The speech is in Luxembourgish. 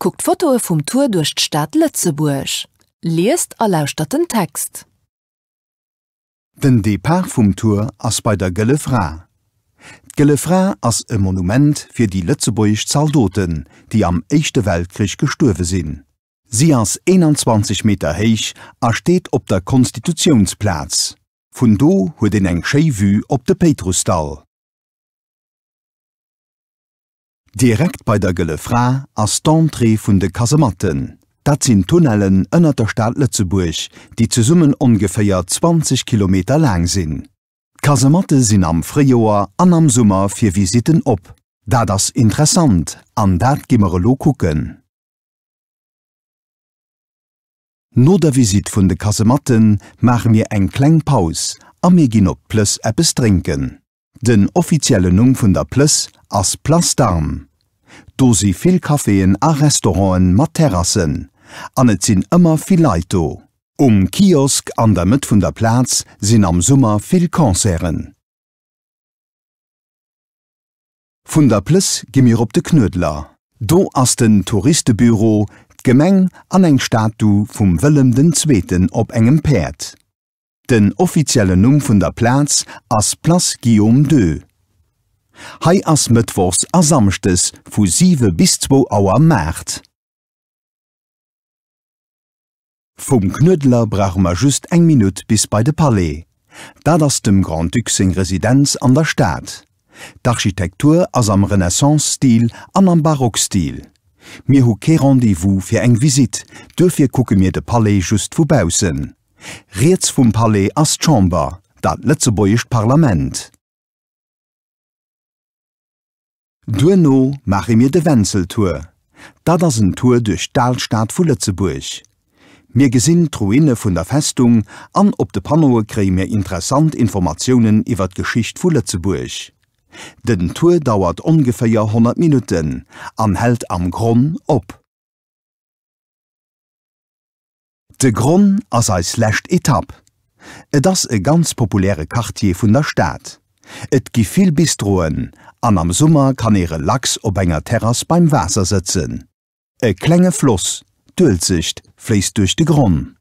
Guckt Fotoe vum Tour durch d'Stadt Lützeburg. Liest a lauscht den Text. Den Depart vum Tour ass bei der Gëllefra. Gëllefra ass e Monument fir die Lützeburgich Zaldoten, die am Echte Weltkrieg gesturwe sinn. Sie ass 21 Meter héich a steet op der Konstitutionsplatz. Vun do huet en eng Scheivü op de Petrusstall. Direkt bei der Gëllefra ass d'Entrée vun de Kasematten. Dat sinn Tunnelen ënner der Stadt Lützeburg, die zusummen ungefähr 20 Kilometer lang sinn. Kasematte sinn am Frühjahr an am Sommer fir Visiten op. Da das interessant, an dat gimmere lo kucken. No der Visit vun de Kasematten machen mir eng kleng Paus, a mir ginn op Plöss eppes trinken. Den offizielle Numm vun der Plöss ass Place d'Armes. Do si vill Caféen a Restauranten mat Terrassen, an et sinn ëmmer vill Leito. Kiosk an der Mët vun der Platz sinn am Sommer vill Konzeren. Vun der Plöss gi mir op de Knödler. Do ass den Touristebüro, d'Gemeng an eng Statu vum Willem II. Op engem Pferd. Den offizielle Numm vun der Platz ass Place Guillaume II. Hei ass Mëttwochs a Samstes vu 7 bis 2 Auer Mäert. Vom Knödler brauch ma just eng Minut bis bei de Palais. Dat ass dem Grand Duc seg Residenz an der Stadt. D'Architektur ass am Renaissance-Stil an am Barockstil. Mir hu ke Rendezvous fir eng Visit, dürfir kucke mir de Palais just vubausen. Reets vum Palais as Chamber, dat Lützeburgischt Parlament. Duno mache mir de Wenzeltour. Dat ass en Tour durch d'Altstadt vu Lützeburg. Mir gesinn Ruine vun der Festung an op de Panoe krei mir interessant Informationen iwwer d'Geschicht vu Lützeburg. Den Tour dauert ungefähr 100 Minuten, anhält am Gronn op. De Gronn ass als lächt Etapp. Et ass e ganz populäre Quartier vun der Stadt. Et gi viel Bistroen, an am Sommer kann Lachs op enger Terrasse beim Wasser sitzen. E klenge Floss, d'Ölsicht, fließt durch de Gronn.